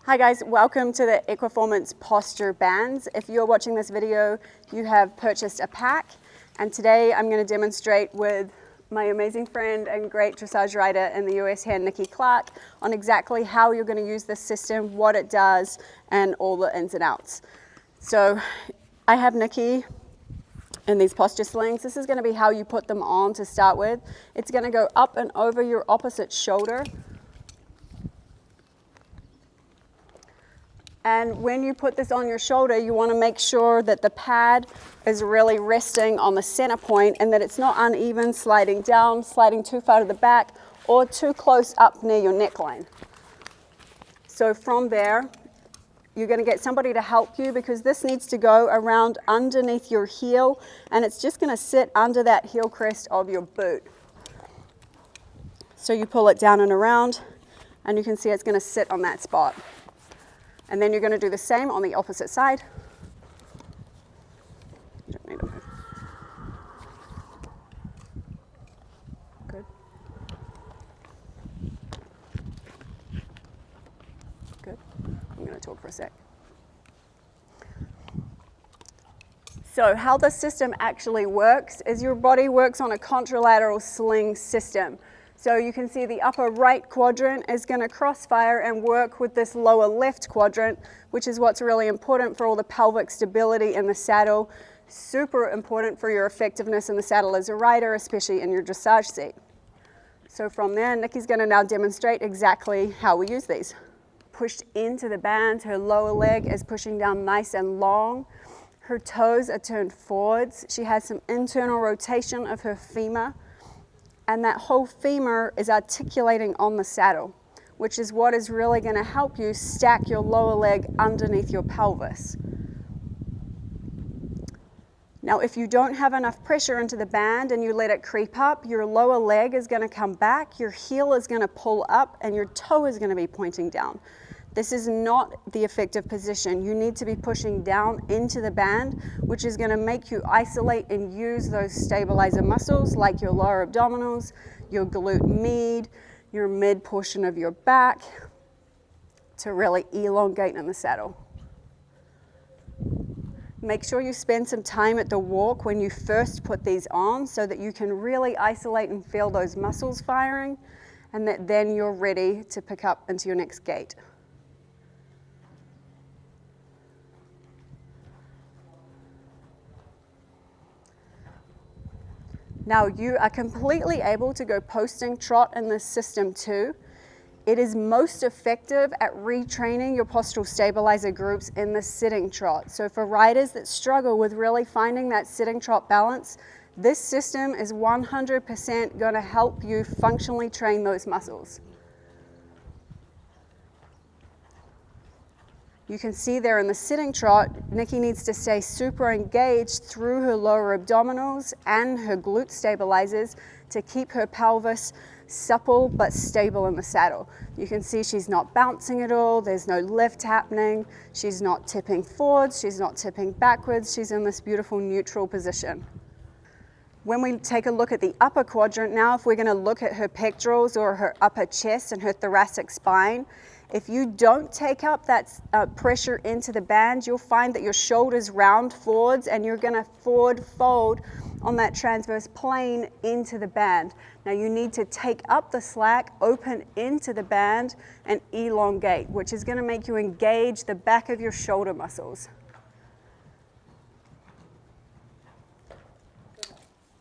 Hi guys, welcome to the Equiformance posture bands. If you're watching this video, you have purchased a pack, and today I'm going to demonstrate with my amazing friend and great dressage rider in the US here, Nikki Clark, on exactly how you're going to use this system, what it does, and all the ins and outs. So I have Nikki in these posture slings. This is going to be how you put them on to start with. It's going to go up and over your opposite shoulder. And when you put this on your shoulder, you want to make sure that the pad is really resting on the center point and that it's not uneven, sliding down, sliding too far to the back, or too close up near your neckline. So from there, you're going to get somebody to help you because this needs to go around underneath your heel, and it's just going to sit under that heel crest of your boot. So you pull it down and around, and you can see it's going to sit on that spot. And then you're going to do the same on the opposite side. You don't need to move. Good. Good. I'm going to talk for a sec. So how the system actually works is your body works on a contralateral sling system. So you can see the upper right quadrant is going to crossfire and work with this lower left quadrant, which is what's really important for all the pelvic stability in the saddle. Super important for your effectiveness in the saddle as a rider, especially in your dressage seat. So from there, Nikki's going to now demonstrate exactly how we use these. Pushed into the band, her lower leg is pushing down nice and long. Her toes are turned forwards. She has some internal rotation of her femur. And that whole femur is articulating on the saddle, which is what is really going to help you stack your lower leg underneath your pelvis. Now, if you don't have enough pressure into the band and you let it creep up, your lower leg is going to come back, your heel is going to pull up, and your toe is going to be pointing down. This is not the effective position. You need to be pushing down into the band, which is going to make you isolate and use those stabilizer muscles like your lower abdominals, your glute med, your mid portion of your back to really elongate in the saddle. Make sure you spend some time at the walk when you first put these on so that you can really isolate and feel those muscles firing, and that then you're ready to pick up into your next gait. Now you are completely able to go posting trot in this system too. It is most effective at retraining your postural stabilizer groups in the sitting trot. So for riders that struggle with really finding that sitting trot balance, this system is 100% going to help you functionally train those muscles. You can see there in the sitting trot, Nikki needs to stay super engaged through her lower abdominals and her glute stabilizers to keep her pelvis supple but stable in the saddle. You can see she's not bouncing at all, there's no lift happening, she's not tipping forwards, she's not tipping backwards, she's in this beautiful neutral position. When we take a look at the upper quadrant now, if we're going to look at her pectorals or her upper chest and her thoracic spine, if you don't take up that pressure into the band, you'll find that your shoulders round forwards and you're going to forward fold on that transverse plane into the band. Now you need to take up the slack, open into the band, and elongate, which is going to make you engage the back of your shoulder muscles.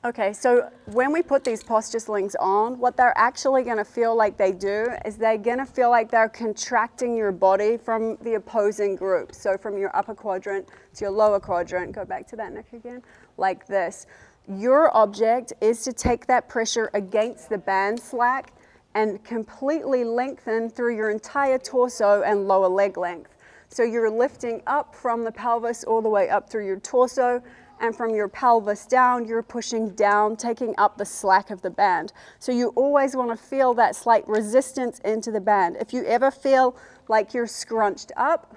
Okay, so when we put these posture slings on, what they're actually going to feel like they do is they're going to feel like they're contracting your body from the opposing group. So from your upper quadrant to your lower quadrant, go back to that, Nick, again, like this. Your object is to take that pressure against the band slack and completely lengthen through your entire torso and lower leg length. So you're lifting up from the pelvis all the way up through your torso, and from your pelvis down, you're pushing down, taking up the slack of the band. So you always want to feel that slight resistance into the band. If you ever feel like you're scrunched up,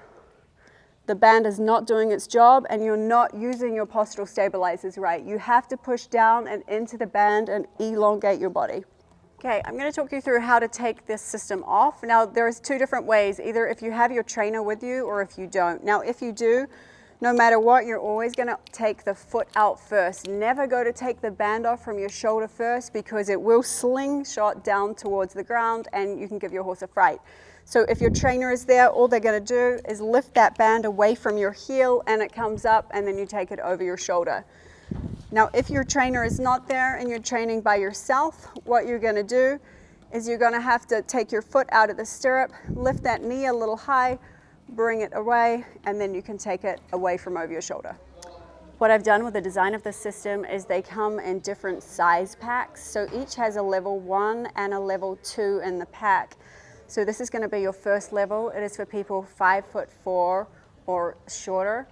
the band is not doing its job and you're not using your postural stabilizers right. You have to push down and into the band and elongate your body. Okay, I'm going to talk you through how to take this system off. Now, there's two different ways, either if you have your trainer with you or if you don't. Now, if you do, no matter what, you're always going to take the foot out first. Never go to take the band off from your shoulder first, because it will slingshot down towards the ground and you can give your horse a fright. So if your trainer is there, all they're going to do is lift that band away from your heel and it comes up, and then you take it over your shoulder. Now, if your trainer is not there and you're training by yourself, what you're going to do is you're going to have to take your foot out of the stirrup, lift that knee a little high, bring it away, and then you can take it away from over your shoulder. What I've done with the design of the system is they come in different size packs. So each has a level 1 and a level 2 in the pack. So this is going to be your first level. It is for people 5'4" or shorter.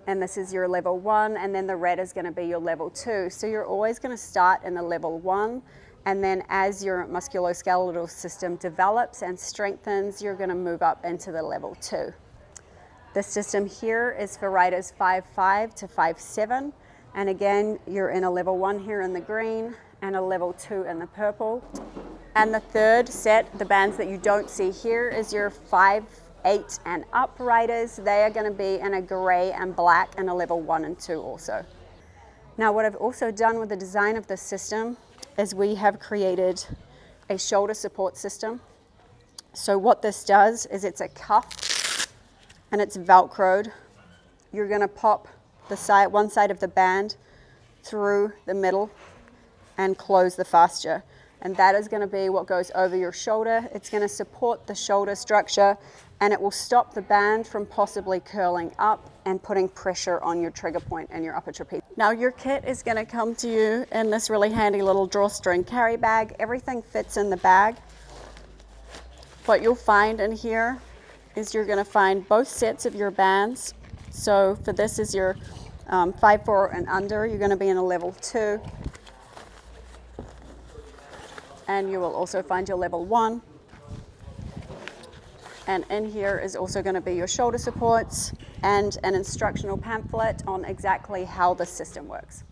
And this is your level 1, and then the red is going to be your level 2. So you're always going to start in the level 1, and then as your musculoskeletal system develops and strengthens, you're going to move up into the level 2. The system here is for riders 5'5" to 5'7", and again, you're in a level 1 here in the green and a level 2 in the purple. And the third set, the bands that you don't see here, is your 5'8" and up riders. They are going to be in a gray and black and a level 1 and 2 also. Now, what I've also done with the design of this system is we have created a shoulder support system. So what this does is it's a cuff and it's velcroed. You're going to pop one side of the band through the middle and close the fascia. And that is going to be what goes over your shoulder. It's going to support the shoulder structure, and it will stop the band from possibly curling up and putting pressure on your trigger point and your upper trapeze. Now, your kit is going to come to you in this really handy little drawstring carry bag. Everything fits in the bag. What you'll find in here is you're going to find both sets of your bands. So for this is your 5'4" and under, you're going to be in a level 2. And you will also find your level 1. And in here is also going to be your shoulder supports and an instructional pamphlet on exactly how the system works.